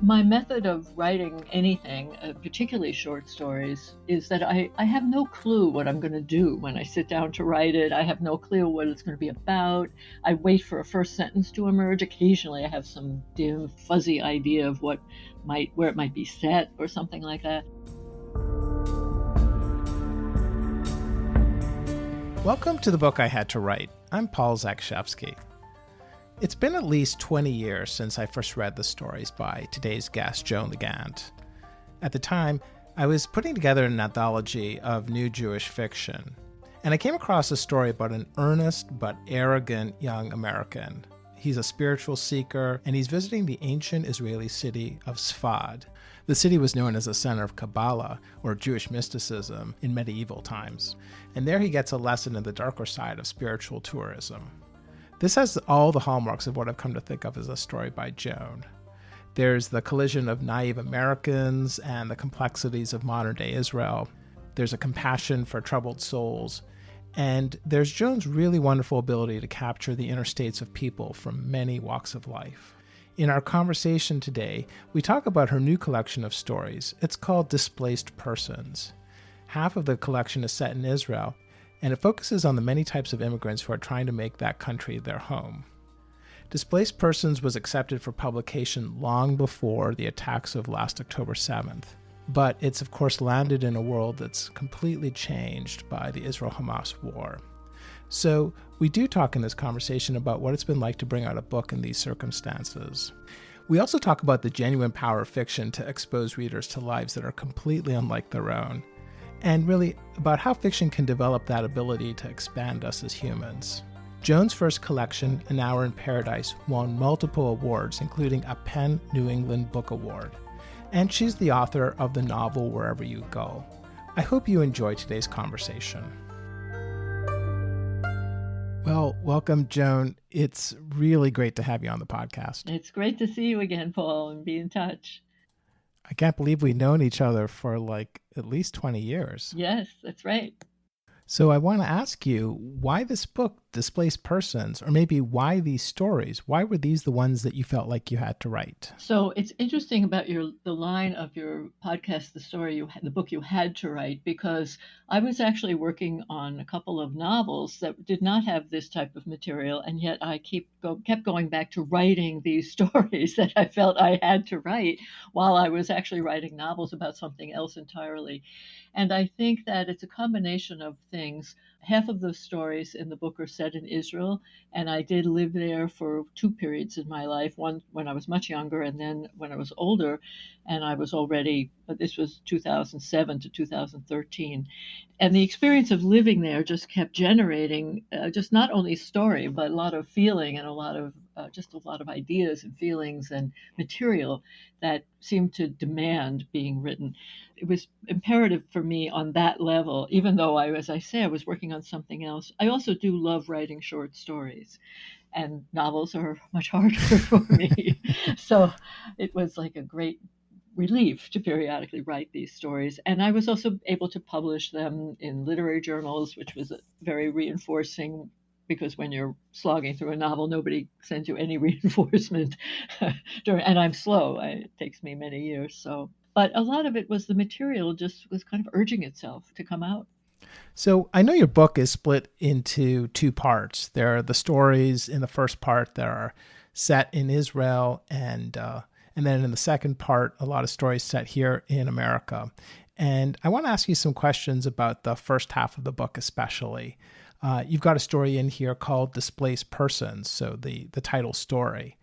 My method of writing anything, particularly short stories, is that I have no clue what I'm going to do when I sit down to write it. I have no clue what it's going to be about. I wait for a first sentence to emerge. Occasionally, I have some dim, fuzzy idea of where it might be set or something like that. Welcome to the book I had to write. I'm Paul Zakshevsky. It's been at least 20 years since I first read the stories by today's guest, Joan Leegant. At the time, I was putting together an anthology of new Jewish fiction, and I came across a story about an earnest but arrogant young American. He's a spiritual seeker, and he's visiting the ancient Israeli city of Sfad. The city was known as a center of Kabbalah, or Jewish mysticism, in medieval times. And there he gets a lesson in the darker side of spiritual tourism. This has all the hallmarks of what I've come to think of as a story by Joan. There's the collision of naive Americans and the complexities of modern-day Israel. There's a compassion for troubled souls. And there's Joan's really wonderful ability to capture the inner states of people from many walks of life. In our conversation today, we talk about her new collection of stories. It's called Displaced Persons. Half of the collection is set in Israel, and it focuses on the many types of immigrants who are trying to make that country their home. Displaced Persons was accepted for publication long before the attacks of last October 7th, but it's of course landed in a world that's completely changed by the Israel-Hamas war. So we do talk in this conversation about what it's been like to bring out a book in these circumstances. We also talk about the genuine power of fiction to expose readers to lives that are completely unlike their own, and really about how fiction can develop that ability to expand us as humans. Joan's first collection, An Hour in Paradise, won multiple awards, including a PEN New England Book Award. And she's the author of the novel Wherever You Go. I hope you enjoy today's conversation. Well, welcome, Joan. It's really great to have you on the podcast. It's great to see you again, Paul, and be in touch. I can't believe we've known each other for at least 20 years. Yes, that's right. So I want to ask you, why this book, Displaced Persons, or maybe why these stories? Why were these the ones that you felt like you had to write? So it's interesting about the line of your podcast, the book you had to write, because I was actually working on a couple of novels that did not have this type of material, and yet I kept going back to writing these stories that I felt I had to write while I was actually writing novels about something else entirely. And I think that it's a combination of things. Half of the stories in the book are set in Israel, and I did live there for two periods in my life, one when I was much younger and then when I was older, and this was 2007 to 2013. And the experience of living there just kept generating just not only story, but a lot of feeling and a lot of ideas and feelings and material that seemed to demand being written. It was imperative for me on that level, even though I was working on something else. I also do love writing short stories, and novels are much harder for me. So it was like a great relief to periodically write these stories. And I was also able to publish them in literary journals, which was very reinforcing, because when you're slogging through a novel, nobody sends you any reinforcement. And I'm slow. It takes me many years. But a lot of it was the material just was kind of urging itself to come out. So I know your book is split into two parts. There are the stories in the first part that are set in Israel, and then in the second part, a lot of stories set here in America. And I want to ask you some questions about the first half of the book especially. You've got a story in here called Displaced Persons, so the title story.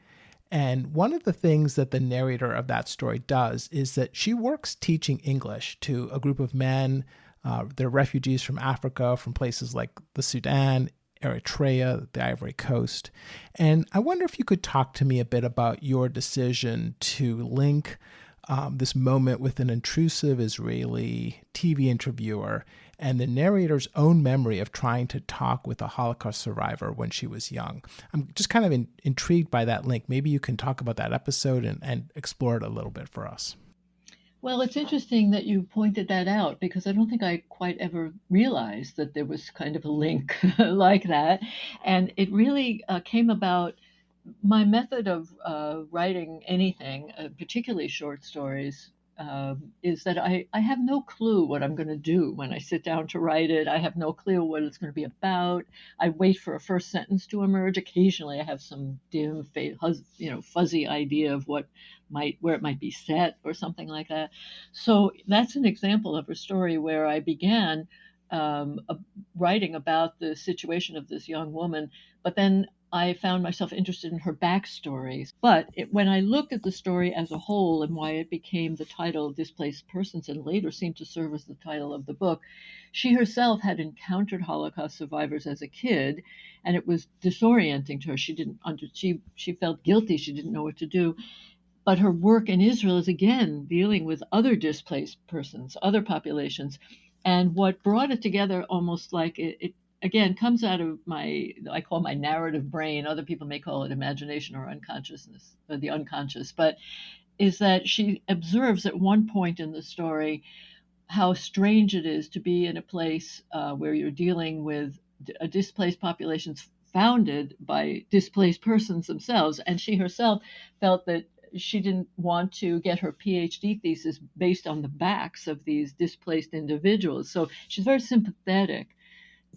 And one of the things that the narrator of that story does is that she works teaching English to a group of men. They're refugees from Africa, from places like the Sudan, Eritrea, the Ivory Coast. And I wonder if you could talk to me a bit about your decision to link this moment with an intrusive Israeli TV interviewer and the narrator's own memory of trying to talk with a Holocaust survivor when she was young. I'm just kind of intrigued by that link. Maybe you can talk about that episode and explore it a little bit for us. Well, it's interesting that you pointed that out, because I don't think I quite ever realized that there was kind of a link like that. And it really came about my method of writing anything, particularly short stories, is that I have no clue what I'm going to do when I sit down to write it. I have no clue what it's going to be about. I wait for a first sentence to emerge. Occasionally, I have some dim, fuzzy idea of where it might be set or something like that. So that's an example of a story where I began writing about the situation of this young woman, but then I found myself interested in her backstory. But when I looked at the story as a whole and why it became the title Displaced Persons and later seemed to serve as the title of the book, she herself had encountered Holocaust survivors as a kid, and it was disorienting to her. She felt guilty. She didn't know what to do. But her work in Israel is again dealing with other displaced persons, other populations. And what brought it together almost like it again comes out of I call my narrative brain. Other people may call it imagination or unconsciousness, or the unconscious, but is that she observes at one point in the story how strange it is to be in a place where you're dealing with a displaced populations founded by displaced persons themselves. And she herself felt that she didn't want to get her PhD thesis based on the backs of these displaced individuals. So she's very sympathetic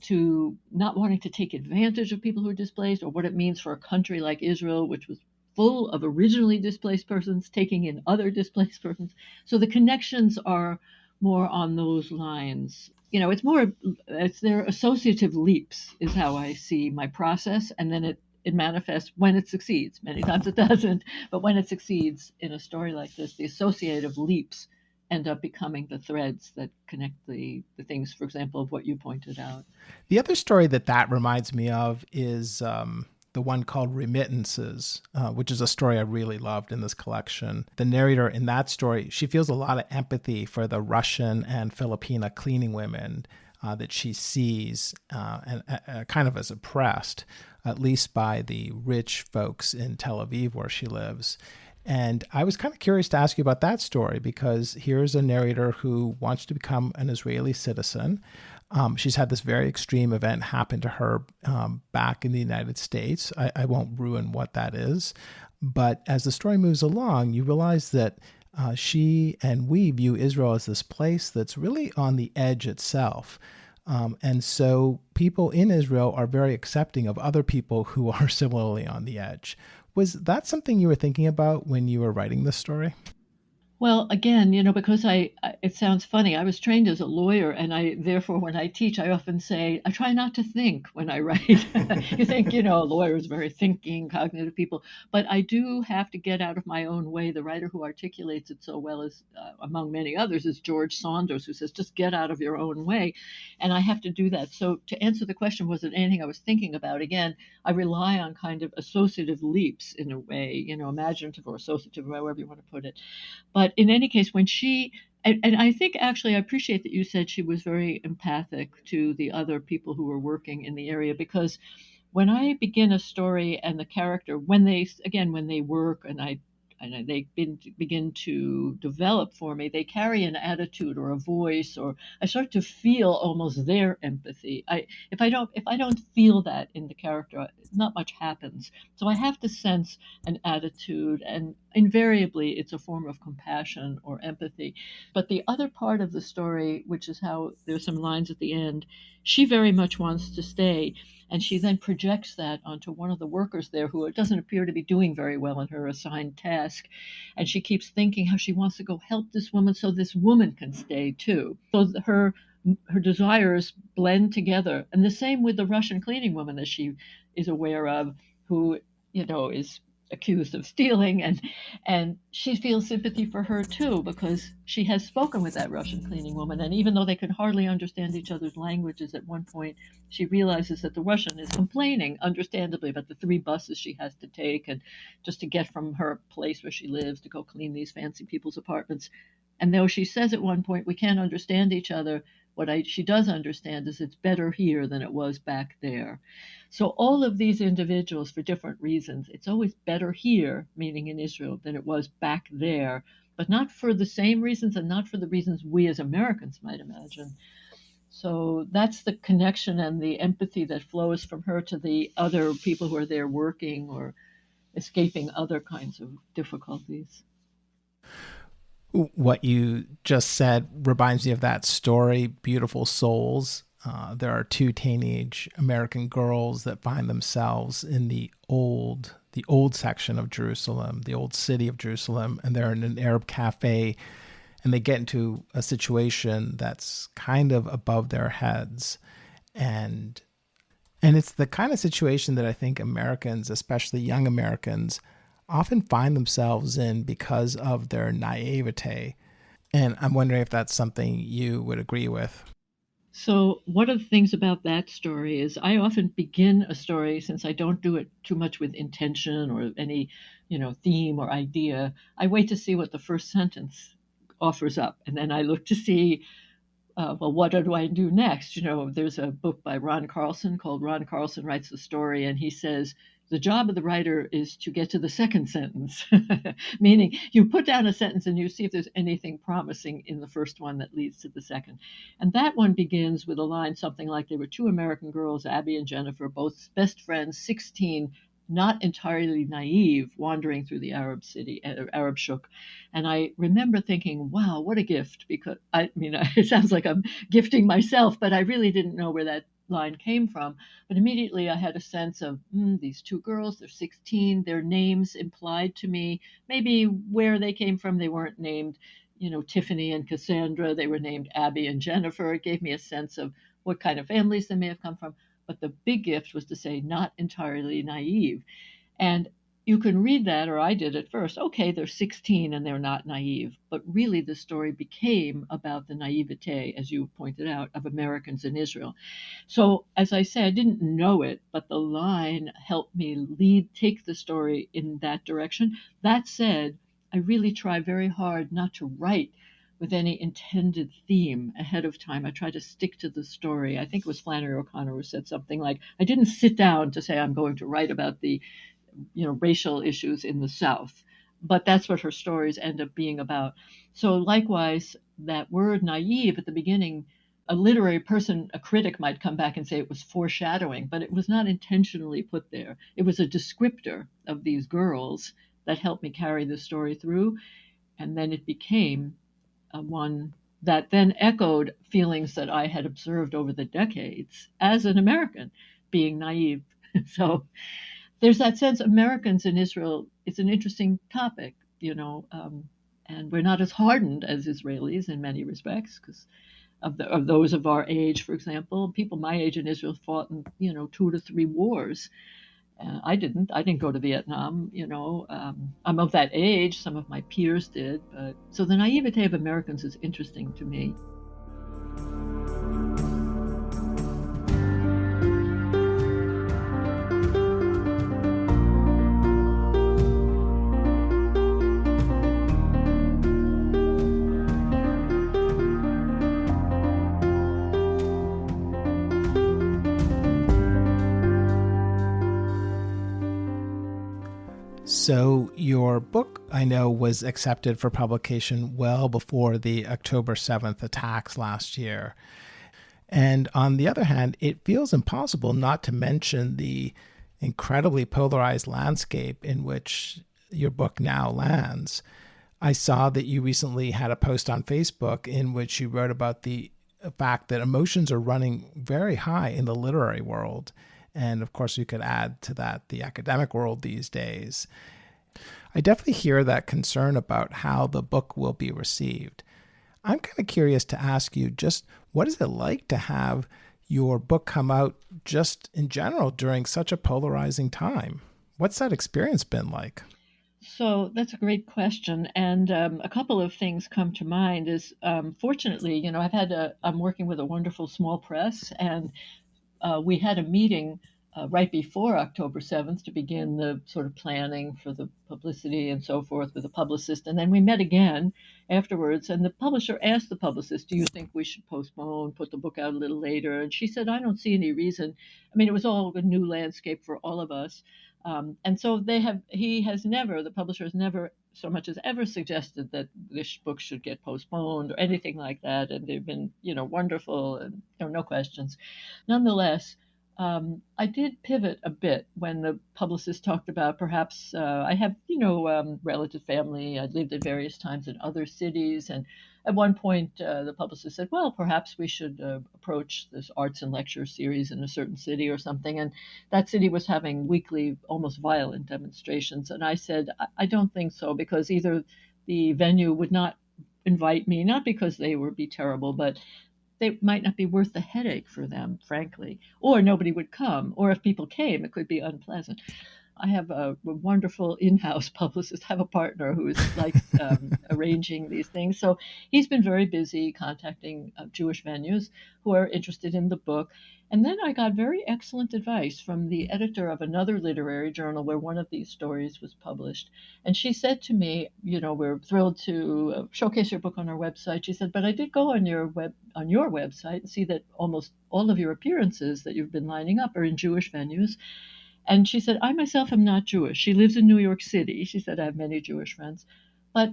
to not wanting to take advantage of people who are displaced, or what it means for a country like Israel, which was full of originally displaced persons taking in other displaced persons. So the connections are more on those lines. It's their associative leaps is how I see my process, and then it manifests when it succeeds. Many times it doesn't, but when it succeeds in a story like this, the associative leaps end up becoming the threads that connect the things, for example, of what you pointed out. The other story that reminds me of is the one called Remittances, which is a story I really loved in this collection. The narrator in that story, she feels a lot of empathy for the Russian and Filipina cleaning women that she sees and kind of as oppressed, at least by the rich folks in Tel Aviv where she lives. And I was kind of curious to ask you about that story because here's a narrator who wants to become an Israeli citizen. She's had this very extreme event happen to her back in the United States. I won't ruin what that is. But as the story moves along, you realize that she and we view Israel as this place that's really on the edge itself. And so people in Israel are very accepting of other people who are similarly on the edge. Was that something you were thinking about when you were writing this story? Well, again, because it sounds funny. I was trained as a lawyer, and therefore, when I teach, I often say, I try not to think when I write. You think, lawyers are very thinking, cognitive people, but I do have to get out of my own way. The writer who articulates it so well is, among many others, is George Saunders, who says, just get out of your own way. And I have to do that. So to answer the question, was it anything I was thinking about? Again, I rely on kind of associative leaps in a way, imaginative or associative, however you want to put it. But in any case, and I think actually I appreciate that you said she was very empathic to the other people who were working in the area, because when I begin a story and the character, when they work and they begin to develop for me, they carry an attitude or a voice, or I start to feel almost their empathy. If I don't feel that in the character, not much happens. So I have to sense an attitude, and invariably it's a form of compassion or empathy. But the other part of the story, which is how there's some lines at the end, she very much wants to stay. And she then projects that onto one of the workers there who doesn't appear to be doing very well in her assigned task. And she keeps thinking how she wants to go help this woman so this woman can stay too. So her desires blend together. And the same with the Russian cleaning woman that she is aware of, who, is accused of stealing, and she feels sympathy for her too, because she has spoken with that Russian cleaning woman, and even though they can hardly understand each other's languages, at one point she realizes that the Russian is complaining, understandably, about the 3 buses she has to take, and just to get from her place where she lives to go clean these fancy people's apartments. And though she says at one point we can't understand each other, she does understand is it's better here than it was back there. So all of these individuals, for different reasons, it's always better here, meaning in Israel, than it was back there, but not for the same reasons and not for the reasons we as Americans might imagine. So that's the connection and the empathy that flows from her to the other people who are there working, or escaping other kinds of difficulties. What you just said reminds me of that story, Beautiful Souls. There are two teenage American girls that find themselves in the old section of Jerusalem, the old city of Jerusalem, and they're in an Arab cafe, and they get into a situation that's kind of above their heads, and it's the kind of situation that I think Americans, especially young Americans, often find themselves in because of their naivete. And I'm wondering if that's something you would agree with. So, one of the things about that story is I often begin a story, since I don't do it too much with intention or any, theme or idea. I wait to see what the first sentence offers up, and then I look to see, well, what do I do next? There's a book by Ron Carlson called Ron Carlson Writes the Story, and he says the job of the writer is to get to the second sentence, meaning you put down a sentence and you see if there's anything promising in the first one that leads to the second. And that one begins with a line something like, there were two American girls, Abby and Jennifer, both best friends, 16, not entirely naive, wandering through the Arab city, Arab shuk. And I remember thinking, wow, what a gift. Because I mean, it sounds like I'm gifting myself, but I really didn't know where that line came from. But immediately I had a sense of these two girls, they're 16, their names implied to me, maybe where they came from, they weren't named, Tiffany and Cassandra, they were named Abby and Jennifer. It gave me a sense of what kind of families they may have come from. But the big gift was to say, not entirely naive. And you can read that, or I did at first, okay, they're 16 and they're not naive. But really, the story became about the naivete, as you pointed out, of Americans in Israel. So, as I say, I didn't know it, but the line helped me take the story in that direction. That said, I really try very hard not to write with any intended theme ahead of time. I try to stick to the story. I think it was Flannery O'Connor who said something like, I didn't sit down to say I'm going to write about the racial issues in the South. But that's what her stories end up being about. So likewise, that word naive at the beginning, a literary person, a critic might come back and say it was foreshadowing, but it was not intentionally put there. It was a descriptor of these girls that helped me carry the story through. And then it became one that then echoed feelings that I had observed over the decades as an American, being naive. So there's that sense Americans in Israel, it's an interesting topic, and we're not as hardened as Israelis in many respects because of those of our age, for example. People my age in Israel fought in, 2 to 3 wars. I didn't go to Vietnam. I'm of that age. Some of my peers did, but so the naivete of Americans is interesting to me. So, your book, I know, was accepted for publication well before the October 7th attacks last year. And on the other hand, it feels impossible not to mention the incredibly polarized landscape in which your book now lands. I saw that you recently had a post on Facebook in which you wrote about the fact that emotions are running very high in the literary world. And of course, you could add to that the academic world these days. I definitely hear that concern about how the book will be received. I'm kind of curious to ask you, just what is it like to have your book come out just in general during such a polarizing time? What's that experience been like? So that's a great question, and a couple of things come to mind. Is fortunately, I'm working with a wonderful small press, and we had a meeting right before October 7th to begin the sort of planning for the publicity and so forth with the publicist. And then we met again afterwards, and the publisher asked the publicist, do you think we should postpone, put the book out a little later? And she said, I don't see any reason. I mean, it was all a new landscape for all of us. And so the publisher has never so much as ever suggested that this book should get postponed or anything like that. And they've been, wonderful and no questions. Nonetheless, I did pivot a bit when the publicist talked about perhaps I have, relative family. I'd lived at various times in other cities. And at one point, the publicist said, well, perhaps we should approach this arts and lecture series in a certain city or something. And that city was having weekly, almost violent demonstrations. And I said, I don't think so, because either the venue would not invite me, not because they would be terrible, but they might not be worth the headache for them, frankly, or nobody would come, or if people came, it could be unpleasant. I have a wonderful in-house publicist. I have a partner who likes arranging these things. So he's been very busy contacting Jewish venues who are interested in the book. And then I got very excellent advice from the editor of another literary journal where one of these stories was published. And she said to me, we're thrilled to showcase your book on our website. She said, but I did go on your website and see that almost all of your appearances that you've been lining up are in Jewish venues. And she said, I myself am not Jewish. She lives in New York City. She said, I have many Jewish friends. But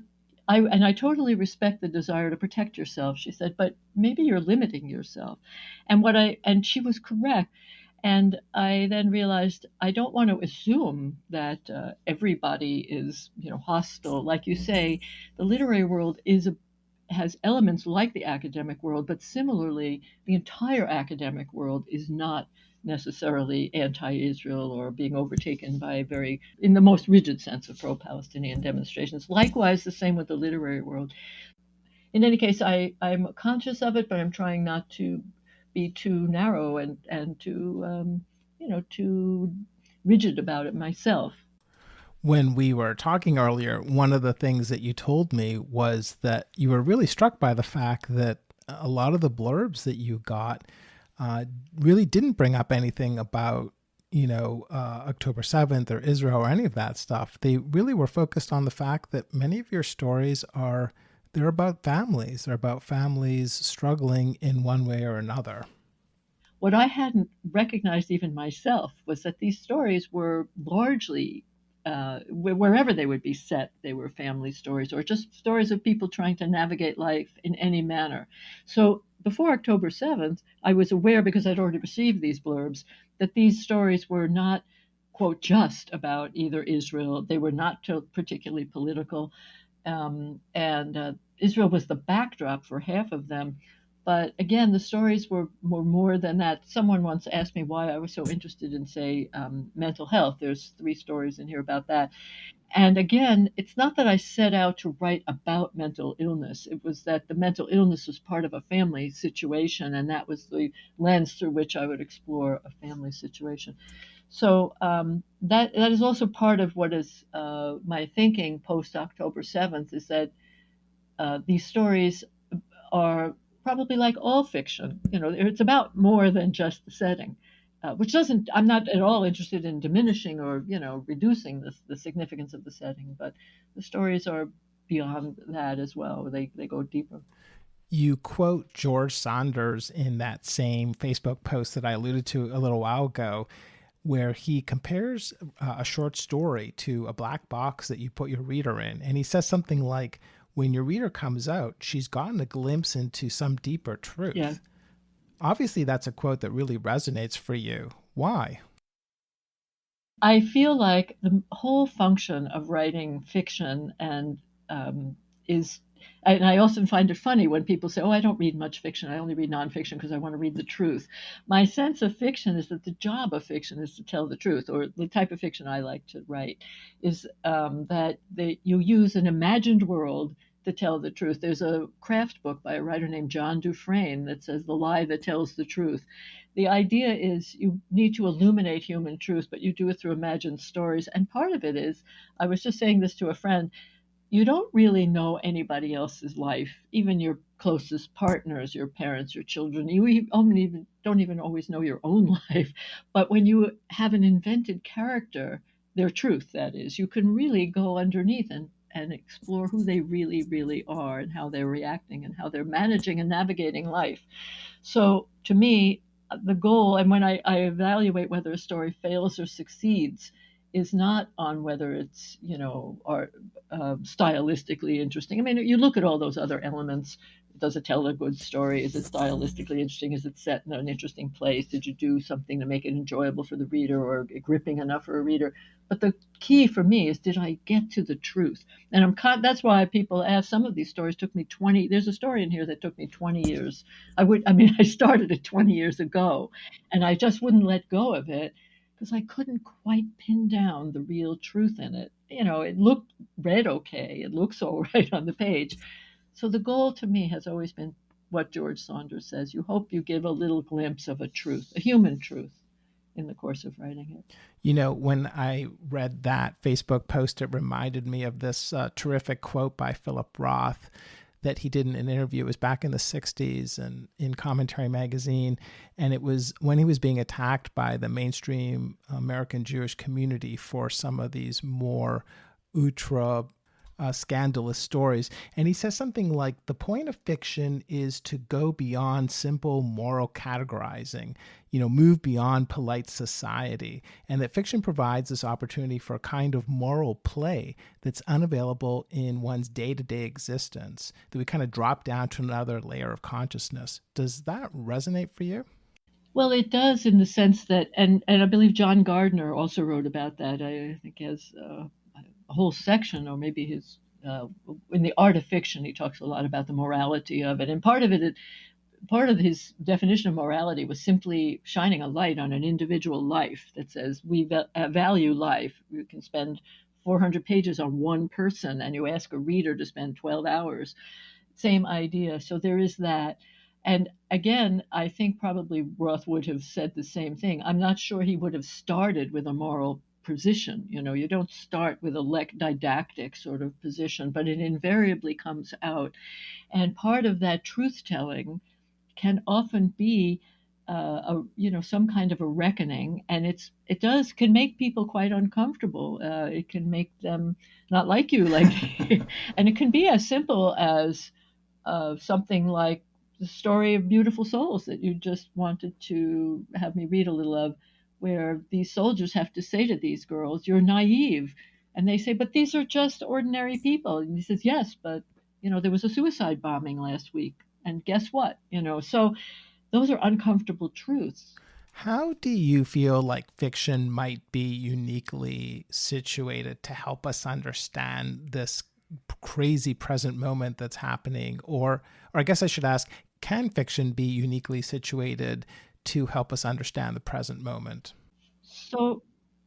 I totally respect the desire to protect yourself. She said, but maybe you're limiting yourself. And she was correct. And I then realized I don't want to assume that everybody is, hostile. Like you say, the literary world has elements like the academic world, but similarly, the entire academic world is not necessarily anti-Israel or being overtaken by in the most rigid sense, of pro-Palestinian demonstrations. Likewise, the same with the literary world. In any case, I'm conscious of it, but I'm trying not to be too narrow and too rigid about it myself. When we were talking earlier, one of the things that you told me was that you were really struck by the fact that a lot of the blurbs that you got really didn't bring up anything about, October 7th or Israel or any of that stuff. They really were focused on the fact that many of your stories they're about families. They're about families struggling in one way or another. What I hadn't recognized even myself was that these stories were largely wherever they would be set, they were family stories or just stories of people trying to navigate life in any manner. So before October 7th, I was aware, because I'd already received these blurbs, that these stories were not, quote, just about either Israel. They were not particularly political. And Israel was the backdrop for half of them. But again, the stories were more than that. Someone once asked me why I was so interested in, say, mental health. There's 3 stories in here about that. And again, it's not that I set out to write about mental illness. It was that the mental illness was part of a family situation, and that was the lens through which I would explore a family situation. So that is also part of what is my thinking post October 7th, is that these stories are probably like all fiction. It's about more than just the setting, which doesn't. I'm not at all interested in diminishing or reducing the significance of the setting, but the stories are beyond that as well. They go deeper. You quote George Saunders in that same Facebook post that I alluded to a little while ago, where he compares a short story to a black box that you put your reader in. And he says something like, when your reader comes out, she's gotten a glimpse into some deeper truth. Yeah. Obviously, that's a quote that really resonates for you. Why? I feel like the whole function of writing fiction is, and I often find it funny when people say, oh, I don't read much fiction. I only read nonfiction because I want to read the truth. My sense of fiction is that the job of fiction is to tell the truth, or the type of fiction I like to write is that you use an imagined world to tell the truth. There's a craft book by a writer named John Dufresne that says The Lie That Tells the Truth. The idea is you need to illuminate human truth, but you do it through imagined stories. And part of it is, I was just saying this to a friend, you don't really know anybody else's life, even your closest partners, your parents, your children. You don't even always know your own life. But when you have an invented character, their truth, that is, you can really go underneath and explore who they really, really are and how they're reacting and how they're managing and navigating life. So to me, the goal, and when I evaluate whether a story fails or succeeds, is not on whether it's, stylistically interesting. I mean, you look at all those other elements, does it tell a good story? Is it stylistically interesting? Is it set in an interesting place? Did you do something to make it enjoyable for the reader or gripping enough for a reader? But the key for me is, did I get to the truth? And that's why people ask, some of these stories took me 20, there's a story in here that took me 20 years. I started it 20 years ago, and I just wouldn't let go of it because I couldn't quite pin down the real truth in it. It read okay, it looks all right on the page. So the goal to me has always been what George Saunders says: you hope you give a little glimpse of a truth, a human truth, in the course of writing it. When I read that Facebook post, it reminded me of this terrific quote by Philip Roth that he did in an interview. It was back in the 60s and in Commentary magazine. And it was when he was being attacked by the mainstream American Jewish community for some of these more ultra scandalous stories. And he says something like, the point of fiction is to go beyond simple moral categorizing, move beyond polite society, and that fiction provides this opportunity for a kind of moral play that's unavailable in one's day-to-day existence, that we kind of drop down to another layer of consciousness. Does that resonate for you? Well, it does, in the sense that, and I believe John Gardner also wrote about that. I think he has a whole section, or maybe his in the art of fiction, he talks a lot about the morality of it. And part of his definition of morality was simply shining a light on an individual life that says we value life. You can spend 400 pages on one person, and you ask a reader to spend 12 hours. Same idea. So there is that. And again, I think probably Roth would have said the same thing. I'm not sure he would have started with a moral position. You don't start with a didactic sort of position, but it invariably comes out. And part of that truth telling can often be some kind of a reckoning, and can make people quite uncomfortable. It can make them not like you, and it can be as simple as something like the story of Beautiful Souls that you just wanted to have me read a little of, where these soldiers have to say to these girls, "You're naive," and they say, "But these are just ordinary people." And he says, "Yes, but there was a suicide bombing last week, and guess what? So those are uncomfortable truths." How do you feel like fiction might be uniquely situated to help us understand this crazy present moment that's happening? Or I guess I should ask, can fiction be uniquely situated to help us understand the present moment? So,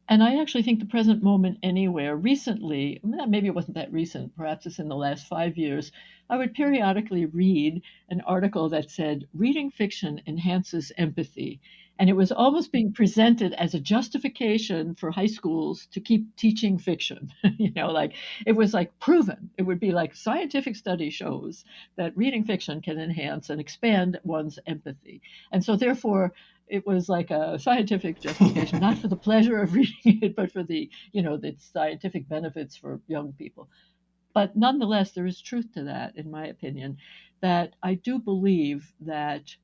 and I actually think the present moment anywhere. Recently, maybe it wasn't that recent, perhaps it's in the last 5 years, I would periodically read an article that said, reading fiction enhances empathy. And it was almost being presented as a justification for high schools to keep teaching fiction. Like it was like proven. It would be like scientific study shows that reading fiction can enhance and expand one's empathy. And so therefore, it was like a scientific justification, not for the pleasure of reading it, but for the scientific benefits for young people. But nonetheless, there is truth to that, in my opinion, that I do believe that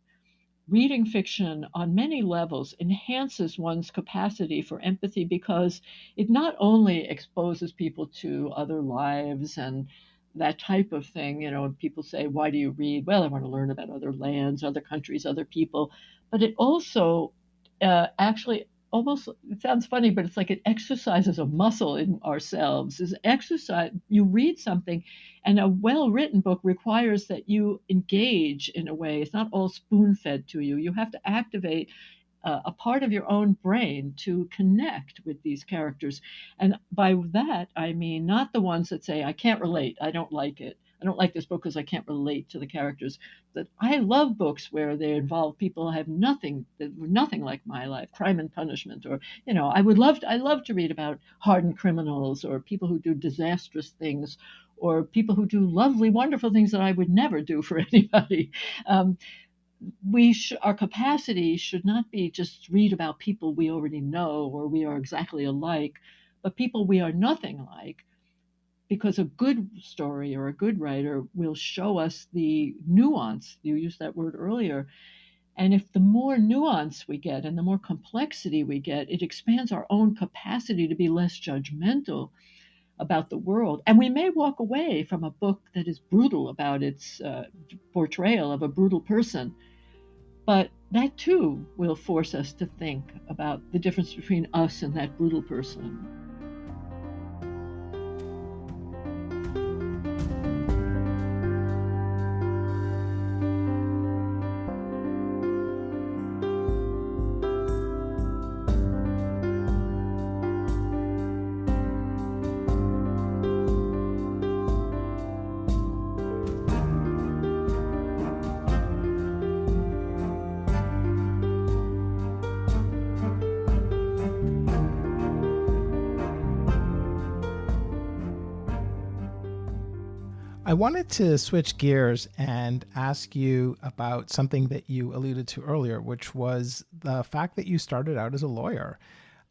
reading fiction on many levels enhances one's capacity for empathy, because it not only exposes people to other lives and that type of thing. People say, why do you read? Well, I want to learn about other lands, other countries, other people. But it also actually almost, it sounds funny, but it's like it exercises a muscle in ourselves. Is exercise. You read something, and a well-written book requires that you engage in a way. It's not all spoon-fed to you. You have to activate a part of your own brain to connect with these characters. And by that, I mean not the ones that say, I can't relate, I don't like it. I don't like this book because I can't relate to the characters. That I love books where they involve people who have nothing like my life, Crime and Punishment, or I love to read about hardened criminals or people who do disastrous things, or people who do lovely, wonderful things that I would never do for anybody. Our capacity should not be just read about people we already know or we are exactly alike, but people we are nothing like, because a good story or a good writer will show us the nuance. You used that word earlier. And if the more nuance we get and the more complexity we get, it expands our own capacity to be less judgmental. about the world. And we may walk away from a book that is brutal about its portrayal of a brutal person, but that too will force us to think about the difference between us and that brutal person. I wanted to switch gears and ask you about something that you alluded to earlier, which was the fact that you started out as a lawyer.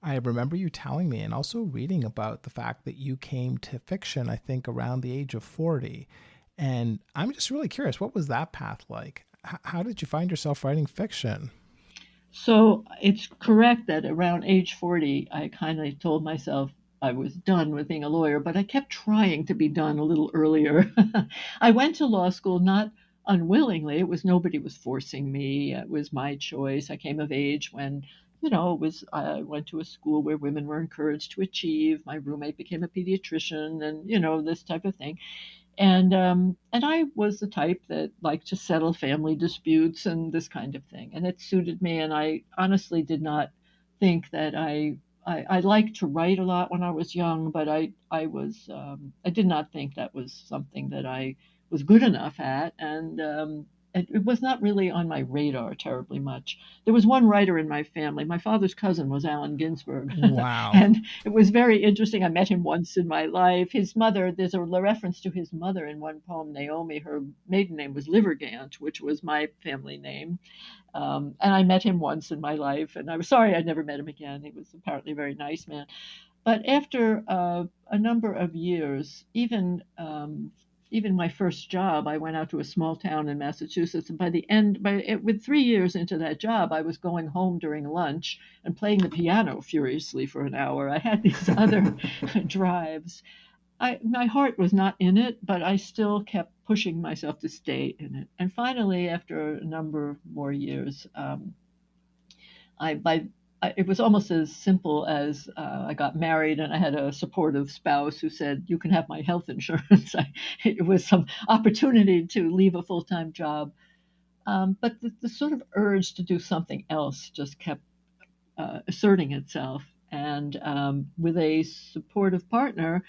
I remember you telling me and also reading about the fact that you came to fiction, I think, around the age of 40. And I'm just really curious, what was that path like? How did you find yourself writing fiction? So it's correct that around age 40, I kind of told myself I was done with being a lawyer, but I kept trying to be done a little earlier. I went to law school not unwillingly. It was nobody was forcing me. It was my choice. I came of age when, it was I went to a school where women were encouraged to achieve. My roommate became a pediatrician and, this type of thing. And I was the type that liked to settle family disputes and this kind of thing, and it suited me. And I honestly did not think that I liked to write a lot when I was young, but I did not think that was something that I was good enough at, and it was not really on my radar terribly much. There was one writer in my family. My father's cousin was Allen Ginsberg, Wow. and it was very interesting. I met him once in my life. His mother, there's a reference to his mother in one poem, Naomi. Her maiden name was Livergant, which was my family name. And I met him once in my life, and I was sorry I never met him again. He was apparently a very nice man. But after a number of years, even my first job, I went out to a small town in Massachusetts, and with 3 years into that job, I was going home during lunch and playing the piano furiously for an hour. I had these other drives. My heart was not in it, but I still kept pushing myself to stay in it. And finally, after a number more years, I by it was almost as simple as I got married and I had a supportive spouse who said, "You can have my health insurance." It was some opportunity to leave a full time job, but the sort of urge to do something else just kept asserting itself. And with a supportive partner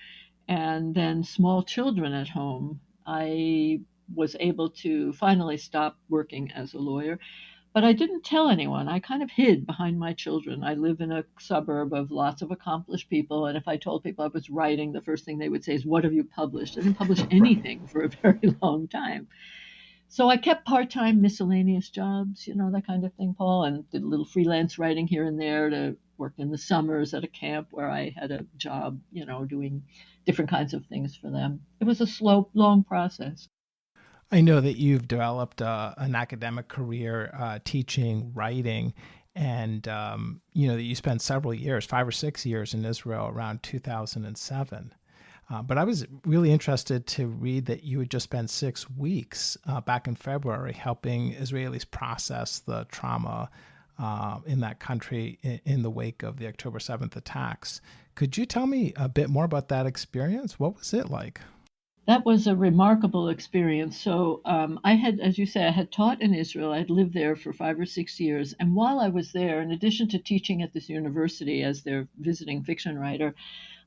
and then small children at home, I was able to finally stop working as a lawyer. But I didn't tell anyone. I kind of hid behind my children. I live in a suburb of lots of accomplished people, and if I told people I was writing, the first thing they would say is, "What have you published?" I didn't publish Right. anything for a very long time. So I kept part-time miscellaneous jobs, that kind of thing, Paul, and did a little freelance writing here and there to work in the summers at a camp where I had a job, doing different kinds of things for them. It was a slow, long process. I know that you've developed an academic career teaching, writing, and that you spent several years, 5 or 6 years in Israel around 2007. But I was really interested to read that you had just spent 6 weeks back in February helping Israelis process the trauma in that country in the wake of the October 7th attacks. Could you tell me a bit more about that experience? What was it like? That was a remarkable experience. So I had, as you say, I had taught in Israel. I'd lived there for 5 or 6 years. And while I was there, in addition to teaching at this university as their visiting fiction writer,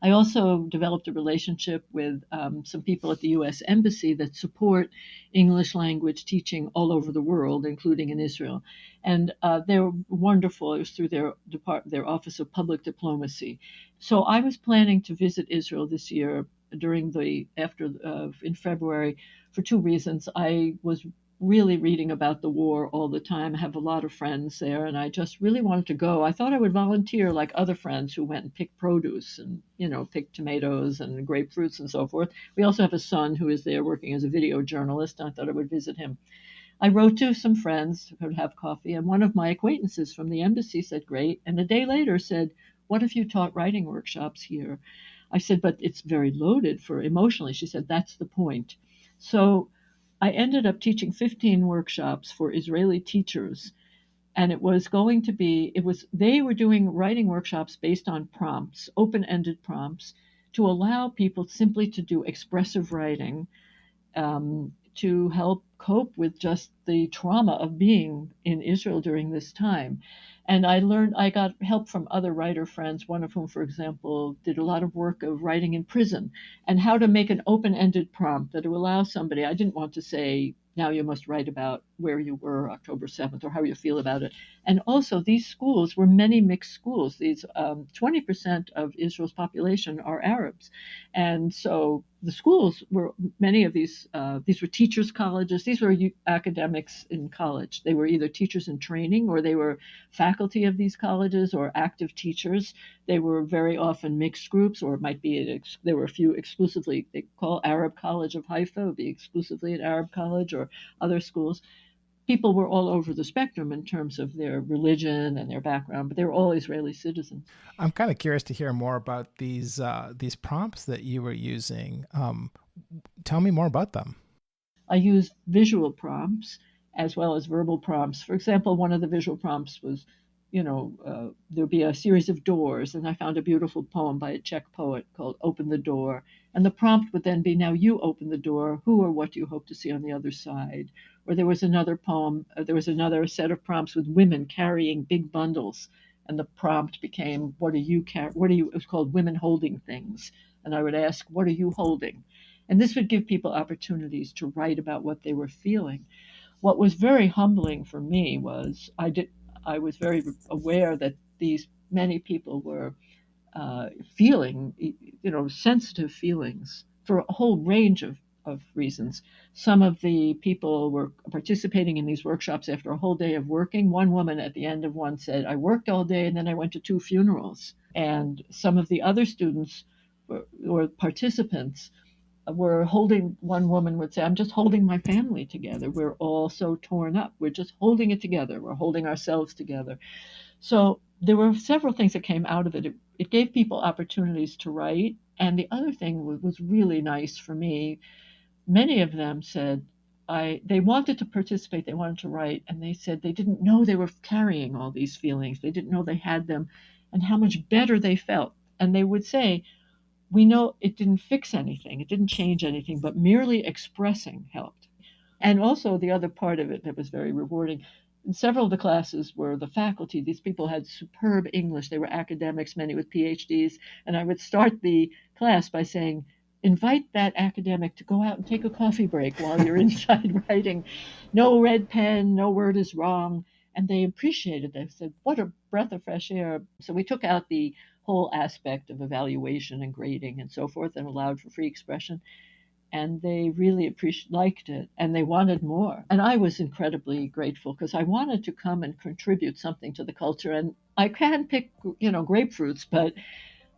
I also developed a relationship with some people at the U.S. Embassy that support English language teaching all over the world, including in Israel. And they were wonderful. It was through their Office of Public Diplomacy. So I was planning to visit Israel this year in February for two reasons. I was really reading about the war all the time. I have a lot of friends there, and I just really wanted to go. I thought I would volunteer like other friends who went and picked produce and, picked tomatoes and grapefruits and so forth. We also have a son who is there working as a video journalist. I thought I would visit him. I wrote to some friends who could have coffee, and one of my acquaintances from the embassy said, "Great." And a day later said, "What if you taught writing workshops here?" I said, but it's very loaded for emotionally. She said, that's the point. So I ended up teaching 15 workshops for Israeli teachers. And it was going to be, they were doing writing workshops based on prompts, open-ended prompts, to allow people simply to do expressive writing, to help cope with just the trauma of being in Israel during this time. And I got help from other writer friends, one of whom, for example, did a lot of work of writing in prison and how to make an open ended prompt that would allow somebody. I didn't want to say, now you must write about where you were October 7th or how you feel about it. And also, these schools were many mixed schools. These 20% of Israel's population are Arabs. And so the schools were, many of these were teachers' colleges. These were academics in college. They were either teachers in training or they were faculty of these colleges or active teachers. They were very often mixed groups, or it might be, there were a few exclusively, they call Arab College of Haifa, would be exclusively an Arab college, or other schools. People were all over the spectrum in terms of their religion and their background, but they were all Israeli citizens. I'm kind of curious to hear more about these prompts that you were using. Tell me more about them. I used visual prompts as well as verbal prompts. For example, one of the visual prompts was, there'd be a series of doors, and I found a beautiful poem by a Czech poet called Open the Door. And the prompt would then be, now you open the door, who or what do you hope to see on the other side? Or there was another poem, there was another set of prompts with women carrying big bundles. And the prompt became, it was called Women Holding Things. And I would ask, what are you holding? And this would give people opportunities to write about what they were feeling. What was very humbling for me was I was very aware that these many people were feeling, sensitive feelings for a whole range of reasons. Some of the people were participating in these workshops after a whole day of working. One woman at the end of one said, I worked all day and then I went to 2 funerals. And some of the other students or participants were holding, one woman would say, I'm just holding my family together. We're all so torn up. We're just holding it together. We're holding ourselves together. So there were several things that came out of it. It gave people opportunities to write. And the other thing was really nice for me. Many of them said they wanted to participate, they wanted to write, and they said they didn't know they were carrying all these feelings. They didn't know they had them and how much better they felt. And they would say, we know it didn't fix anything, it didn't change anything, but merely expressing helped. And also the other part of it that was very rewarding, in several of the classes were the faculty. These people had superb English. They were academics, many with PhDs. And I would start the class by saying, invite that academic to go out and take a coffee break while you're inside writing. No red pen, no word is wrong. And they appreciated that. They said, what a breath of fresh air. So we took out the whole aspect of evaluation and grading and so forth and allowed for free expression. And they really liked it, and they wanted more. And I was incredibly grateful because I wanted to come and contribute something to the culture. And I can pick, grapefruits, but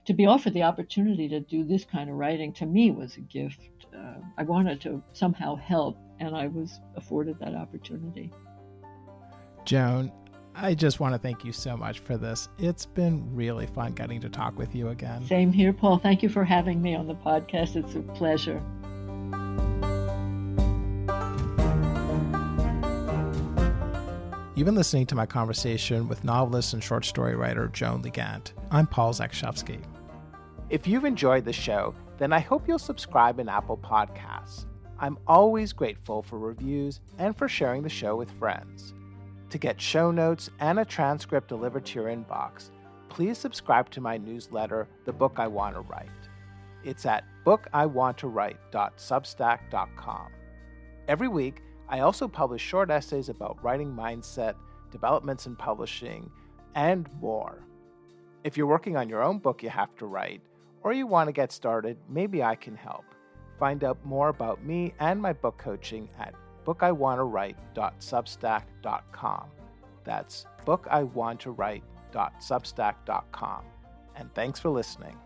to be offered the opportunity to do this kind of writing to me was a gift. I wanted to somehow help, and I was afforded that opportunity. Joan, I just want to thank you so much for this. It's been really fun getting to talk with you again. Same here, Paul. Thank you for having me on the podcast. It's a pleasure. You've been listening to my conversation with novelist and short story writer Joan Leegant. I'm Paul Zakrzewski. If you've enjoyed the show, then I hope you'll subscribe in Apple Podcasts. I'm always grateful for reviews and for sharing the show with friends. To get show notes and a transcript delivered to your inbox, please subscribe to my newsletter, The Book I Want to Write. It's at bookiwanttowrite.substack.com. Every week, I also publish short essays about writing mindset, developments in publishing, and more. If you're working on your own book you have to write, or you want to get started, maybe I can help. Find out more about me and my book coaching at bookiwanttowrite.substack.com. That's bookiwanttowrite.substack.com. And thanks for listening.